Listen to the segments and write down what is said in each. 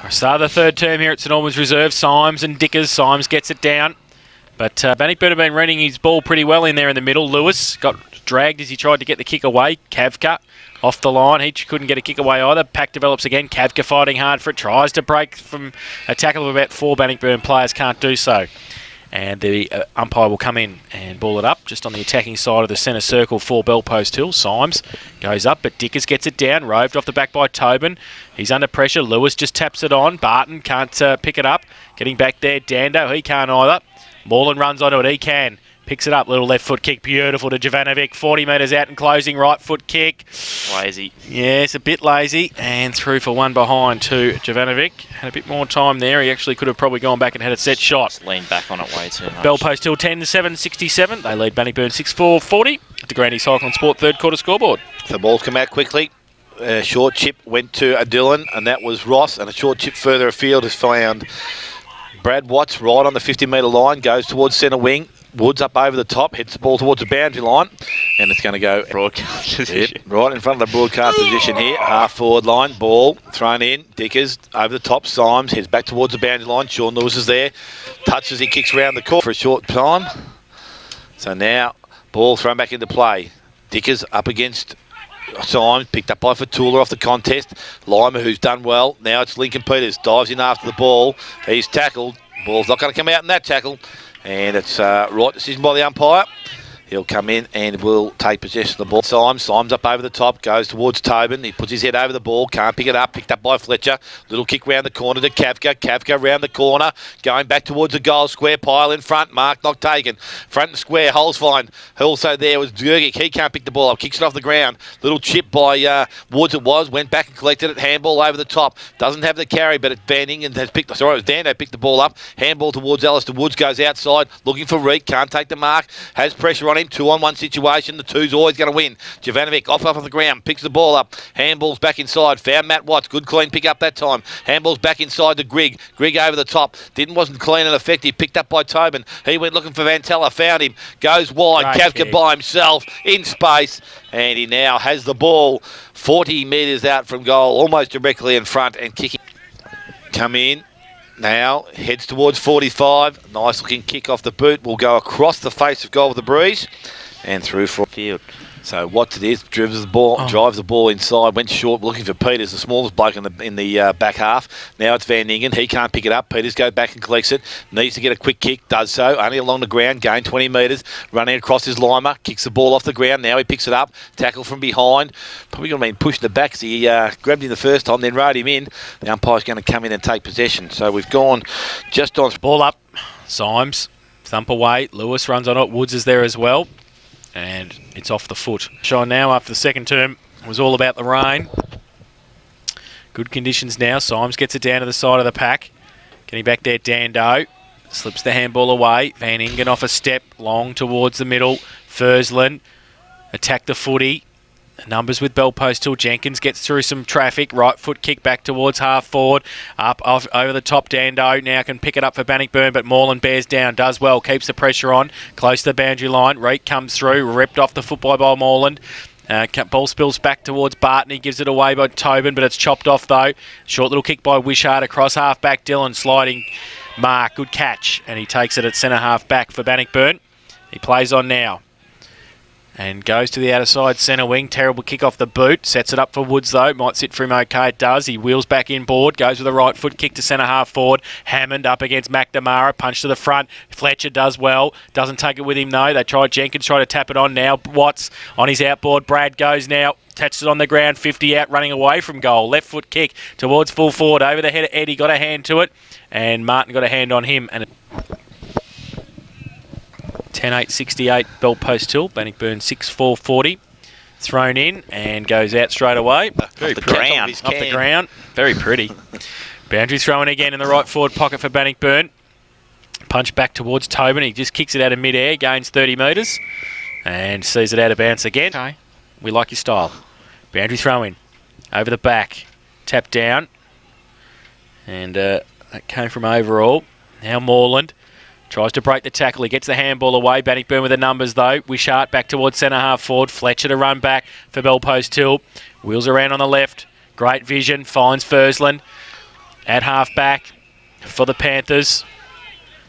Start of the third term here at St Albans Reserve. Symes and Dickers. Symes gets it down. But Bannockburn have been running his ball pretty well in there in the middle. Lewis got dragged as he tried to get the kick away. Kavka off the line. He couldn't get a kick away either. Pack develops again. Kavka fighting hard for it. Tries to break from a tackle of about 4 Bannockburn players. Can't do so. And the umpire will come in and ball it up just on the attacking side of the centre circle for Bell Post Hill. Symes goes up, but Dickers gets it down. Roved off the back by Tobin. He's under pressure. Lewis just taps it on. Barton can't pick it up. Getting back there, Dando. He can't either. Moreland runs onto it. He can. Picks it up. Little left foot kick. Beautiful to Jovanovic. 40 metres out and closing. Right foot kick. Lazy. Yeah, it's a bit lazy. And through for one behind to Jovanovic. Had a bit more time there. He actually could have probably gone back and had a set shot. Just leaned back on it way too much. Bell Post Hill 10-7-67. They lead Bannockburn 6-4-40. The Grandy Cyclone Sport third quarter scoreboard. The ball's come out quickly. A short chip went to Dylan, and that was Ross. And a short chip further afield has found Brad Watts right on the 50-metre line. Goes towards centre wing. Woods up over the top, hits the ball towards the boundary line, and it's going to go broadcast position. Yep, right in front of the broadcast position here. Half forward line, ball thrown in. Dickers over the top. Symes heads back towards the boundary line. Sean Lewis is there. Touches, he kicks around the court for a short time. So now, ball thrown back into play. Dickers up against Symes, picked up by Fatula off the contest. Lima, who's done well. Now it's Lincoln Peters, dives in after the ball. He's tackled. Ball's not going to come out in that tackle. And it's right decision by the umpire. He'll come in and will take possession of the ball. Symes up over the top, goes towards Tobin. He puts his head over the ball, can't pick it up. Picked up by Fletcher. Little kick round the corner to Kavka. Kavka round the corner, going back towards the goal square. Pile in front, mark not taken. Front and square, holes fine. Also there was Djurgic. He can't pick the ball up, kicks it off the ground. Little chip by Woods it was, went back and collected it. Handball over the top. Doesn't have the carry, but it's Banning and has picked, sorry, it was Dando picked the ball up. Handball towards Alistair Woods, goes outside, looking for Reek, can't take the mark. Has pressure on him, 2-on-1 situation. The two's always going to win. Jovanovic off the ground, picks the ball up. Handball's back inside. Found Matt Watts. Good clean pick up that time. Handball's back inside to Grigg. Grigg over the top. Wasn't clean and effective. Picked up by Tobin. He went looking for Vantella. Found him. Goes wide. Kavka by himself in space. And he now has the ball 40 metres out from goal. Almost directly in front and kicking. Come in. Now heads towards 45. Nice looking kick off the boot. Will go across the face of goal with the breeze. And through for field. So Watts it is, drives the ball inside, went short looking for Peters, the smallest bloke in the back half. Now it's Van Ingen, he can't pick it up. Peters goes back and collects it, needs to get a quick kick, does so, only along the ground, gained 20 metres, running across his Lima, kicks the ball off the ground, now he picks it up, tackle from behind, probably going to be pushed the back as he grabbed him the first time, then rode him in. The umpire's going to come in and take possession. So we've gone just on. Ball up, Symes, thump away, Lewis runs on it, Woods is there as well. And it's off the foot. Sean now after the second term was all about the rain. Good conditions now. Symes gets it down to the side of the pack. Getting back there, Dando. Slips the handball away. Van Ingen off a step. Long towards the middle. Fursland. Attack the footy. Numbers with Bell Post Hill. Jenkins gets through some traffic. Right foot kick back towards half forward. Up off over the top. Dando now can pick it up for Bannockburn, but Moreland bears down. Does well. Keeps the pressure on. Close to the boundary line. Reek comes through. Ripped off the foot by Moreland. Ball spills back towards Barton. He gives it away by Tobin, but it's chopped off though. Short little kick by Wishart across half back. Dylan sliding mark. Good catch. And he takes it at centre half back for Bannockburn. He plays on now. And goes to the outer side centre wing. Terrible kick off the boot. Sets it up for Woods though. Might sit for him okay. It does. He wheels back inboard. Goes with a right foot kick to centre half forward. Hammond up against McNamara. Punch to the front. Fletcher does well. Doesn't take it with him though. They tried Jenkins. Try to tap it on now. Watts on his outboard. Brad goes now. Touches it on the ground. 50 out running away from goal. Left foot kick towards full forward. Over the head of Eddie. Got a hand to it. And Martin got a hand on him. And 10-8-68 Bell Post Hill. Bannockburn 6-4-40. Thrown in and goes out straight away. Off the ground. Very pretty. Boundary thrown again in the right forward pocket for Bannockburn. Punch back towards Tobin. He just kicks it out of mid-air, gains 30 metres and sees it out of bounds again. Okay. We like your style. Boundary throw in. Over the back. Tap down. And that came from overall. Now Moreland. Tries to break the tackle. He gets the handball away. Bannockburn with the numbers, though. Wishart back towards centre half forward. Fletcher to run back for Bell Post Hill. Wheels around on the left. Great vision. Finds Fursland. at half back for the Panthers.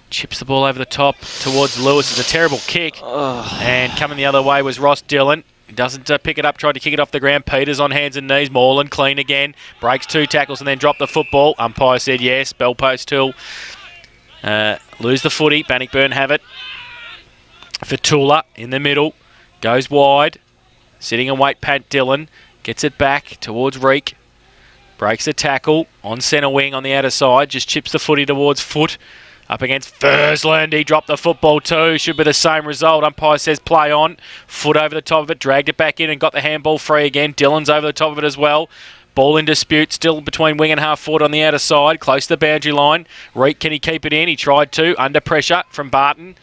Chips the ball over the top towards Lewis. It's a terrible kick. And coming the other way was Ross Dillon. He doesn't pick it up, tried to kick it off the ground. Peters on hands and knees. Moreland clean again. Breaks 2 tackles and then dropped the football. Umpire said yes. Bell post till lose the footy. Bannockburn have it. Fatula in the middle. Goes wide. Sitting and wait, Pat Dillon. Gets it back towards Reek. Breaks a tackle on centre wing on the outer side. Just chips the footy towards Foot. Up against Fursland. He dropped the football too. Should be the same result. Umpire says play on. Foot over the top of it. Dragged it back in and got the handball free again. Dillon's over the top of it as well. Ball in dispute. Still between wing and half forward on the outer side. Close to the boundary line. Reek, can he keep it in? He tried to. Under pressure from Barton.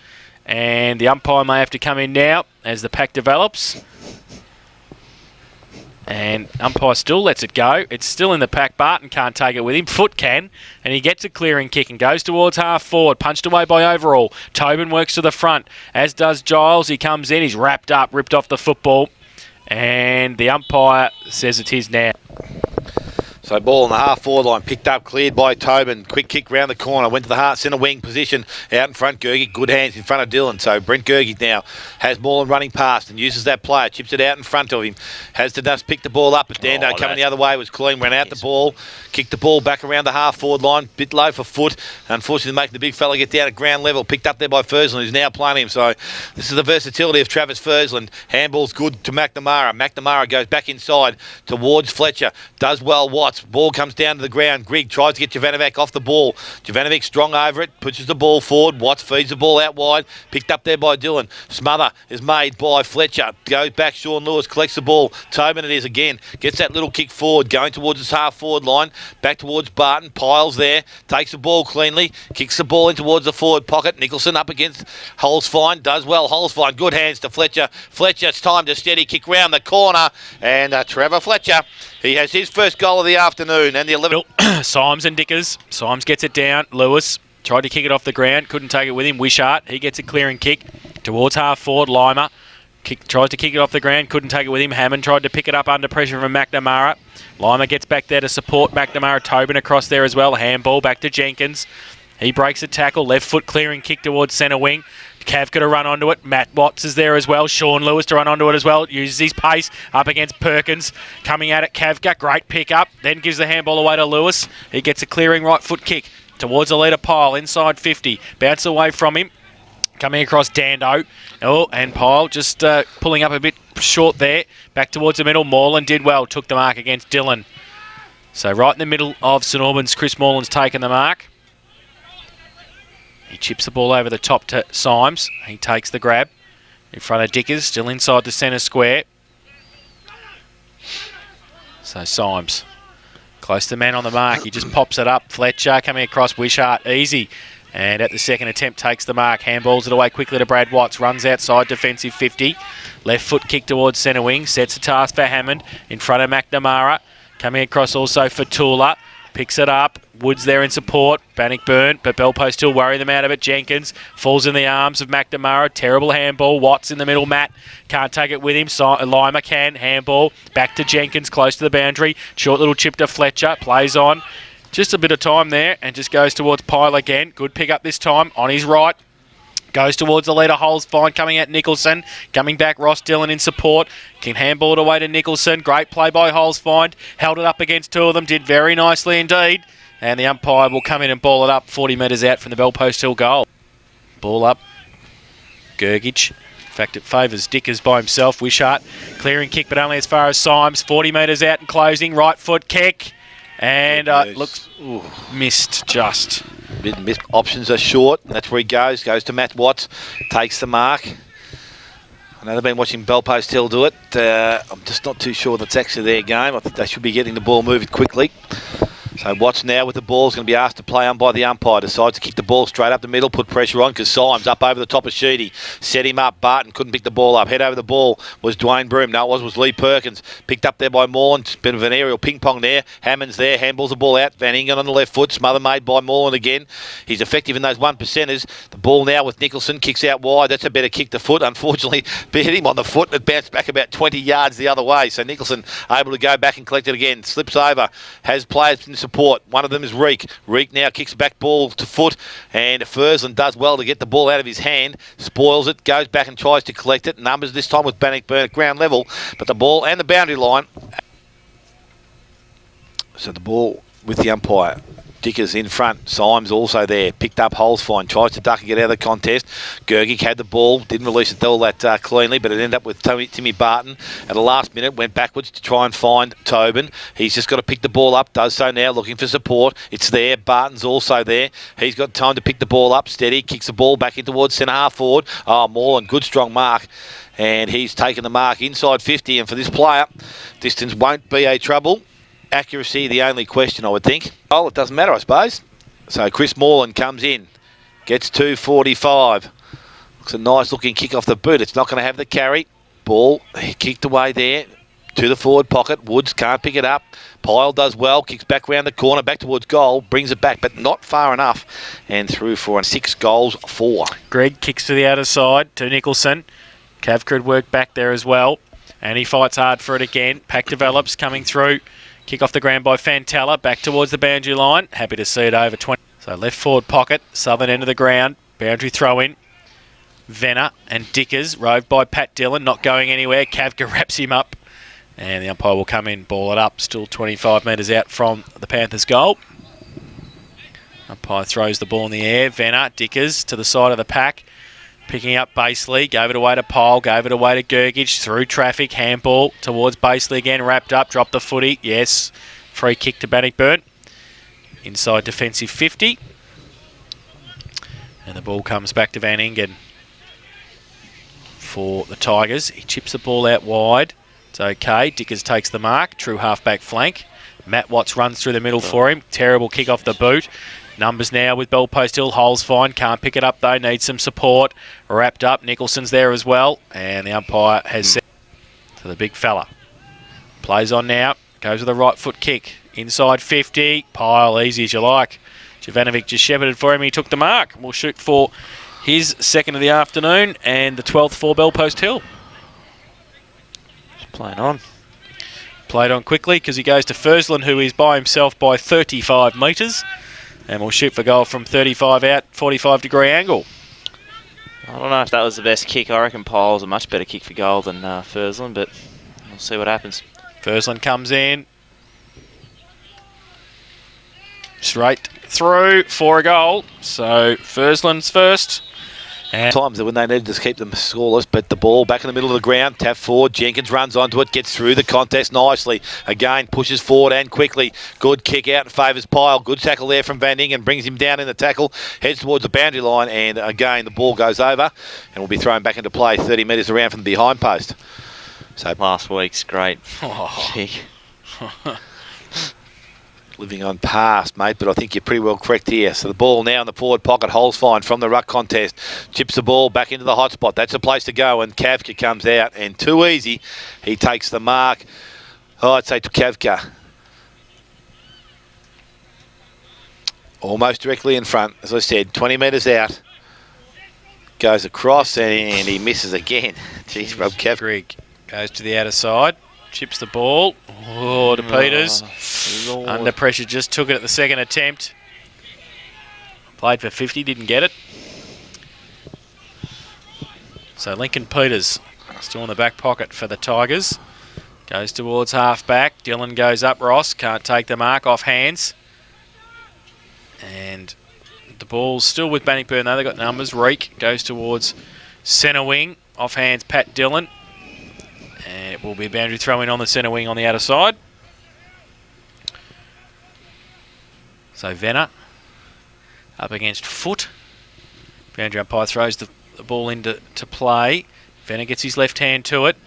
And the umpire may have to come in now as the pack develops. And umpire still lets it go. It's still in the pack. Barton can't take it with him. Foot can. And he gets a clearing kick and goes towards half forward. Punched away by Overall. Tobin works to the front, as does Giles. He comes in. He's wrapped up, ripped off the football. And the umpire says it's his now. So ball on the half-forward line, picked up, cleared by Tobin. Quick kick round the corner, went to the heart centre wing position. Out in front, Gergie, good hands in front of Dillon. So Brent Gergie now has Moreland running past and uses that player, chips it out in front of him. Has to just pick the ball up, but Dando coming the other way was clean, ran out the ball, kicked the ball back around the half-forward line, bit low for Foot. Unfortunately making the big fella get down at ground level, picked up there by Fursland, who's now playing him. So this is the versatility of Travis Fursland. Handball's good to McNamara. McNamara goes back inside towards Fletcher. Does well Watts. Ball comes down to the ground. Grigg tries to get Jovanovic off the ball. Jovanovic strong over it, pushes the ball forward. Watts feeds the ball out wide. Picked up there by Dillon. Smother is made by Fletcher. Goes back, Sean Lewis collects the ball. Tobin it is again. Gets that little kick forward, going towards his half-forward line. Back towards Barton. Piles there. Takes the ball cleanly. Kicks the ball in towards the forward pocket. Nicholson up against Holzfine. Does well. Holzfine. Good hands to Fletcher. Fletcher, it's time to steady kick round the corner. And Trevor Fletcher, he has his first goal of the afternoon. And the 11. Symes and Dickers. Symes gets it down. Lewis tried to kick it off the ground. Couldn't take it with him. Wishart, he gets a clearing kick towards half forward. Lima tries to kick it off the ground. Couldn't take it with him. Hammond tried to pick it up under pressure from McNamara. Lima gets back there to support McNamara. Tobin across there as well. Handball back to Jenkins. He breaks a tackle. Left foot clearing kick towards centre wing. Kavka to run onto it. Matt Watts is there as well. Sean Lewis to run onto it as well. Uses his pace up against Perkins. Coming at it, Kavka. Great pick up. Then gives the handball away to Lewis. He gets a clearing right foot kick towards the leader Pyle. Inside 50. Bounce away from him. Coming across Dando. Oh, and Pyle just pulling up a bit short there. Back towards the middle. Moreland did well. Took the mark against Dillon. So right in the middle of St Albans, Chris Moreland's taken the mark. He chips the ball over the top to Symes. He takes the grab in front of Dickers, still inside the centre square. So Symes, close to the man on the mark. He just pops it up. Fletcher coming across Wishart, easy. And at the second attempt takes the mark. Handballs it away quickly to Brad Watts. Runs outside, defensive 50. Left foot kick towards centre wing. Sets a task for Hammond in front of McNamara. Coming across also for Tula. Picks it up. Woods there in support. Bannockburn, but Bellpost still worry them out of it. Jenkins falls in the arms of McNamara. Terrible handball. Watts in the middle. Matt can't take it with him. Lima can. Handball. Back to Jenkins, close to the boundary. Short little chip to Fletcher. Plays on. Just a bit of time there and just goes towards Pyle again. Good pick up this time on his right. Goes towards the leader, Holzfine, coming out Nicholson. Coming back, Ross Dillon in support. Can handball it away to Nicholson. Great play by Holzfine. Held it up against two of them. Did very nicely indeed. And the umpire will come in and ball it up 40 metres out from the Bellpost Hill goal. Ball up. Gergich. In fact, it favours Dickers by himself. Wishart. Clearing kick, but only as far as Symes. 40 metres out and closing. Right foot kick. And looks missed just. Missed. Options are short. That's where he goes. Goes to Matt Watts. Takes the mark. I know they've been watching Bellpost Hill do it. I'm just not too sure that's actually their game. I think they should be getting the ball moving quickly. So Watts now with the ball is going to be asked to play on by the umpire. Decides to kick the ball straight up the middle, put pressure on because Symes up over the top of Sheedy. Set him up. Barton couldn't pick the ball up. Head over the ball was Dwayne Broom. No, it was Lee Perkins. Picked up there by Moreland. Bit of an aerial ping pong there. Hammond's there. Handballs the ball out. Van Ingen on the left foot. Smother made by Moreland again. He's effective in those 1%ers. The ball now with Nicholson. Kicks out wide. That's a better kick to foot. Unfortunately, hit him on the foot. It bounced back about 20 yards the other way. So Nicholson able to go back and collect it again. Slips over. Has players in support. support. One of them is Reek. Reek now kicks back ball to foot, and Fursland does well to get the ball out of his hand. Spoils it, goes back and tries to collect it. Numbers this time with Bannockburn at ground level, but the ball and the boundary line. So the ball with the umpire. Dickers in front. Symes also there. Picked up Holzfine. Tries to duck and get out of the contest. Gergic had the ball. Didn't release it all that cleanly, but it ended up with Timmy Barton at the last minute. Went backwards to try and find Tobin. He's just got to pick the ball up. Does so now. Looking for support. It's there. Barton's also there. He's got time to pick the ball up. Steady. Kicks the ball back in towards centre half forward. Oh, Moreland. Good strong mark. And he's taken the mark inside 50. And for this player, distance won't be a trouble. Accuracy, the only question, I would think. Oh, it doesn't matter, I suppose. So Chris Moreland comes in, gets 2.45. Looks a nice looking kick off the boot. It's not going to have the carry. Ball kicked away there to the forward pocket. Woods can't pick it up. Pyle does well, kicks back round the corner, back towards goal, brings it back, but not far enough. And through for 6 goals, 4. Greg kicks to the outer side to Nicholson. Cav could work back there as well. And he fights hard for it again. Pack develops, coming through. Kick off the ground by Fantella, back towards the boundary line. Happy to see it over 20. So left forward pocket, southern end of the ground. Boundary throw in. Venner and Dickers, roved by Pat Dillon, not going anywhere. Kavka wraps him up. And the umpire will come in, ball it up. Still 25 metres out from the Panthers' goal. Umpire throws the ball in the air. Venner, Dickers to the side of the pack. Picking up Baseley, gave it away to Pyle, gave it away to Gergic, through traffic, handball towards Baseley again, wrapped up, dropped the footy, yes, free kick to Bannockburn, inside defensive 50, and the ball comes back to Van Ingen for the Tigers. He chips the ball out wide, it's okay, Dickers takes the mark, true half-back flank, Matt Watts runs through the middle for him, terrible kick off the boot. Numbers now with Bellpost Hill. Hole's fine. Can't pick it up though. Needs some support. Wrapped up. Nicholson's there as well. And the umpire has set to the big fella. Plays on now. Goes with a right foot kick. Inside 50. Pyle easy as you like. Jovanovic just shepherded for him. He took the mark. We'll shoot for his second of the afternoon and the 12th for Bellpost Hill. Just playing on. Played on quickly because he goes to Fursland, who is by himself by 35 metres. And we'll shoot for goal from 35 out, 45 degree angle. I don't know if that was the best kick. I reckon Pyle's a much better kick for goal than Fursland, but we'll see what happens. Fursland comes in. Straight through for a goal. So Fursland's first. And Times when they needed to keep them scoreless, but the ball back in the middle of the ground, tap forward, Jenkins runs onto it, gets through the contest nicely, again pushes forward and quickly, good kick out and favours Pyle, good tackle there from Van Ingen, brings him down in the tackle, heads towards the boundary line, and again the ball goes over and will be thrown back into play 30 metres around from the behind post. So Last week's great kick. Living on past, mate, but I think you're pretty well correct here. So the ball now in the forward pocket, Hole's fine from the ruck contest. Chips the ball back into the hot spot. That's a place to go, and Kavka comes out, and too easy. He takes the mark. Oh, I'd say to Kavka. Almost directly in front, as I said, 20 metres out. Goes across, and he misses again. Jeez, Rob Kavka. Greg goes to the outer side. Chips the ball. Oh, to Peters. Lord. Under pressure, just took it at the second attempt. Played for 50, didn't get it. So Lincoln Peters still in the back pocket for the Tigers. Goes towards half-back. Dillon goes up, Ross. Can't take the mark, off hands. And the ball's still with Bannockburn, though. They've got numbers. Reek goes towards centre wing. Off hands, Pat Dillon. And it will be a boundary throw-in on the centre wing on the outer side. So Venner up against Foot. Boundary umpire throws the ball into play. Venner gets his left hand to it.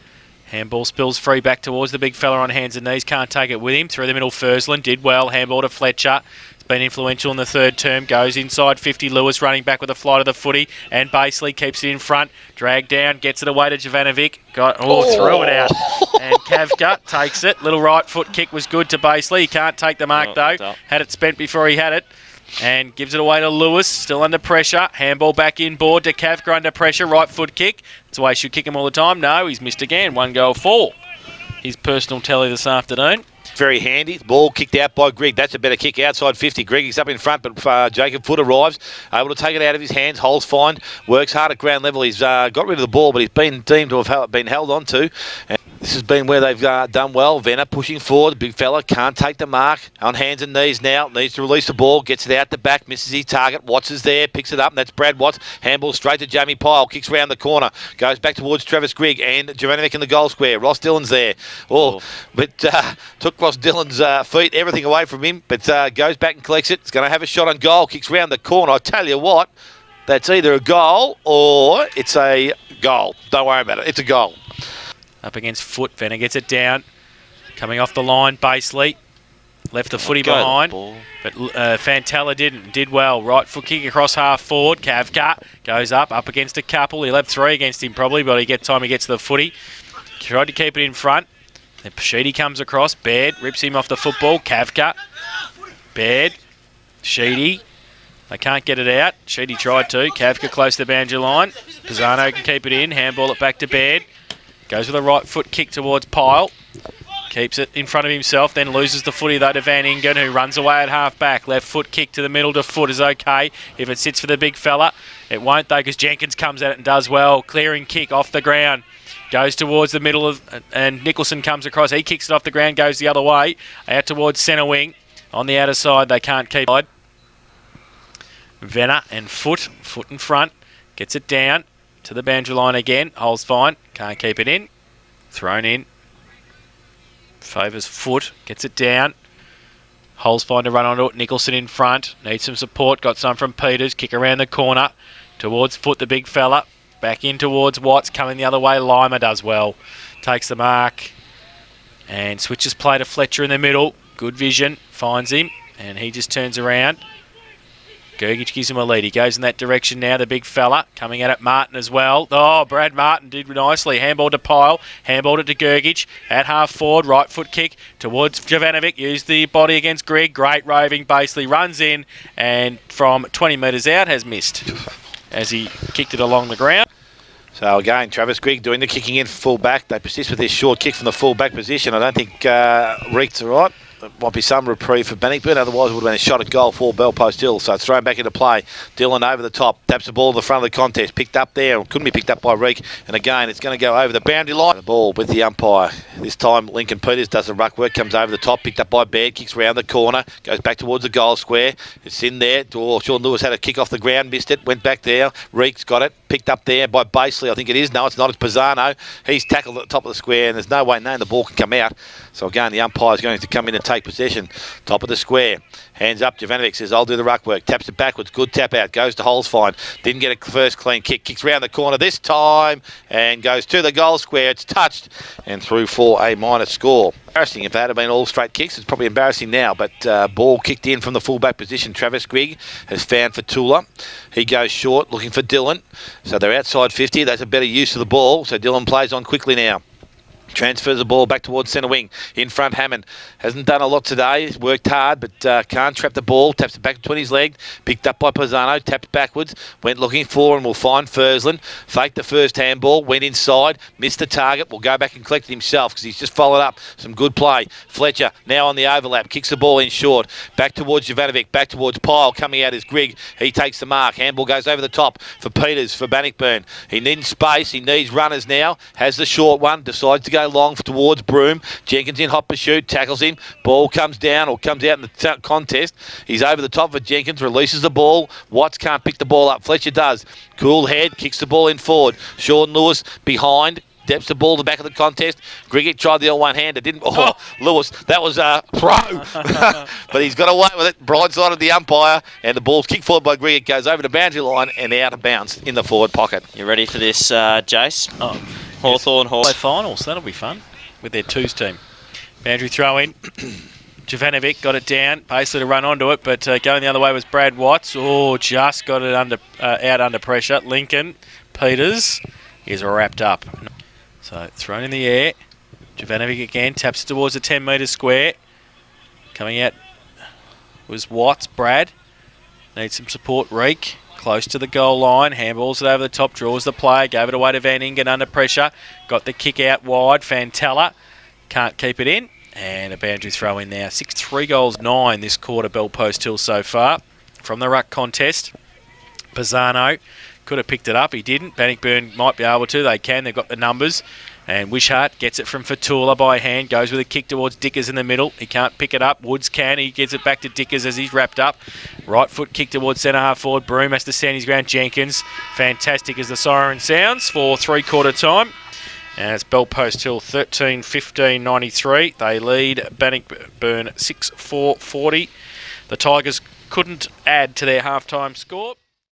Handball spills free back towards the big fella on hands and knees. Can't take it with him. Through the middle, Fursland did well. Handball to Fletcher. It's been influential in the third term. Goes inside 50. Lewis running back with a flight of the footy. And Baseley keeps it in front. Dragged down. Gets it away to Jovanovic. Threw it out. And Kavka takes it. Little right foot kick was good to Baseley. He can't take the mark though. Had it spent before he had it. And gives it away to Lewis, still under pressure. Handball back inboard to Kavka under pressure. Right foot kick. That's the way he should kick him all the time. No, he's missed again. 1 goal, 4. His personal tally this afternoon. Very handy. The ball kicked out by Greg. That's a better kick outside 50. Greg is up in front, but Jacob Foot arrives, able to take it out of his hands. Holes fine, works hard at ground level. He's got rid of the ball, but he's been deemed to have been held on to. And this has been where they've done well. Venner pushing forward. The big fella can't take the mark. On hands and knees now. Needs to release the ball. Gets it out the back. Misses his target. Watts is there. Picks it up. And that's Brad Watts. Handball straight to Jamie Pyle. Kicks round the corner. Goes back towards Travis Grigg and Jovanovic in the goal square. Ross Dillon's there. But took Ross Dillon's feet. Everything away from him. But goes back and collects it. It's going to have a shot on goal. Kicks round the corner. I tell you what. That's either a goal or it's a goal. Don't worry about it. It's a goal. Up against Foot. Venner gets it down. Coming off the line, Basely. Left the footy behind. But Fantella did well. Right foot kick across half forward. Kavka goes up against a couple. He'll have three against him probably, but he gets to the footy. Tried to keep it in front. Then Sheedy comes across. Baird rips him off the football. Kavka. Baird. Sheedy. They can't get it out. Sheedy tried to. Kavka close to the boundary line. Pisano can keep it in. Handball it back to Baird. Goes with a right foot kick towards Pyle. Keeps it in front of himself, then loses the footy though to Van Ingen, who runs away at half back. Left foot kick to the middle to Foot is okay. If it sits for the big fella, it won't though because Jenkins comes at it and does well. Clearing kick off the ground. Goes towards the middle and Nicholson comes across. He kicks it off the ground, goes the other way. Out towards centre wing. On the outer side, they can't keep it. Venner and Foot in front. Gets it down. To the boundary line again. Hole's fine. Can't keep it in. Thrown in. Favours Foot. Gets it down. Hole's fine to run onto it. Nicholson in front. Needs some support. Got some from Peters. Kick around the corner. Towards Foot, the big fella. Back in towards Watts. Coming the other way. Lima does well. Takes the mark. And switches play to Fletcher in the middle. Good vision. Finds him. And he just turns around. Gergich gives him a lead. He goes in that direction now, the big fella. Coming at it, Martin as well. Oh, Brad Martin did nicely. Handball to Pyle. Handballed it to Gergich. At half forward, right foot kick towards Jovanovic. Used the body against Greg. Great roving. Basely runs in and from 20 metres out has missed as he kicked it along the ground. So again, Travis Grigg doing the kicking in for full back. They persist with this short kick from the full back position. I don't think Reek's all right. There might be some reprieve for Bannockburn, otherwise it would have been a shot at goal for Bell Post Hill. So it's thrown back into play. Dillon over the top, taps the ball in the front of the contest, picked up there, couldn't be picked up by Reek. And again, it's going to go over the boundary line. The ball with the umpire. This time Lincoln Peters does the ruck work, comes over the top, picked up by Baird, kicks round the corner, goes back towards the goal square. It's in there. Sean Lewis had a kick off the ground, missed it, went back there. Reek's got it, picked up there by Basely, I think it is. No, it's not, it's Pisano. He's tackled at the top of the square and there's no way known the ball can come out. So again, the umpire is going to come in and take possession. Top of the square. Hands up. Jovanovic says, I'll do the ruck work. Taps it backwards. Good tap out. Goes to Holes fine. Didn't get a first clean kick. Kicks round the corner this time and goes to the goal square. It's touched and through for a minor score. Embarrassing if that had been all straight kicks. It's probably embarrassing now, but ball kicked in from the fullback position. Travis Grigg has found for Tula. He goes short looking for Dillon. So they're outside 50. That's a better use of the ball. So Dillon plays on quickly now. Transfers the ball back towards centre wing. In front, Hammond. Hasn't done a lot today. He's worked hard, but can't trap the ball. Taps it back between his legs. Picked up by Pisano. Tapped backwards. Went looking for and will find Fursland. Faked the first handball. Went inside. Missed the target. Will go back and collect it himself because he's just followed up some good play. Fletcher now on the overlap. Kicks the ball in short. Back towards Jovanovic. Back towards Pyle. Coming out is Grigg. He takes the mark. Handball goes over the top for Peters, for Bannockburn. He needs space. He needs runners now. Has the short one. Decides to go long towards Broome. Jenkins in hot pursuit, tackles him. Ball comes down or comes out in the contest. He's over the top for Jenkins, releases the ball. Watts can't pick the ball up. Fletcher does. Cool head, kicks the ball in forward. Sean Lewis behind. Steps the ball to the back of the contest. Grigg tried the one-hander, didn't. Oh, Lewis, that was a pro. But he's got away with it. Broadside of the umpire, and the ball's kicked forward by Grigg. It goes over the boundary line and out of bounds in the forward pocket. You ready for this, Jace? Oh, Hawthorn Horse finals. That'll be fun with their twos team. Boundary throw in. Jovanovic got it down, basically to run onto it, but going the other way was Brad Watts. Oh, just got it out under pressure. Lincoln Peters is wrapped up. So thrown in the air. Jovanovic again taps it towards the 10 metre square. Coming out was Watts. Brad needs some support. Reek close to the goal line. Handballs it over the top. Draws the play. Gave it away to Van Ingen under pressure. Got the kick out wide. Fantella can't keep it in. And a boundary throw in now. 6 goals, 9 this quarter, Bell Post Hill so far. From the ruck contest, Pisano could have picked it up. He didn't. Bannockburn might be able to. They can. They've got the numbers. And Wishart gets it from Fatula by hand. Goes with a kick towards Dickers in the middle. He can't pick it up. Woods can. He gets it back to Dickers as he's wrapped up. Right foot kick towards centre half forward. Broome has to stand his ground. Jenkins. Fantastic as the siren sounds for three-quarter time. And it's Bell Post Hill 13-15-93. They lead Bannockburn 6-4-40. The Tigers couldn't add to their half-time score.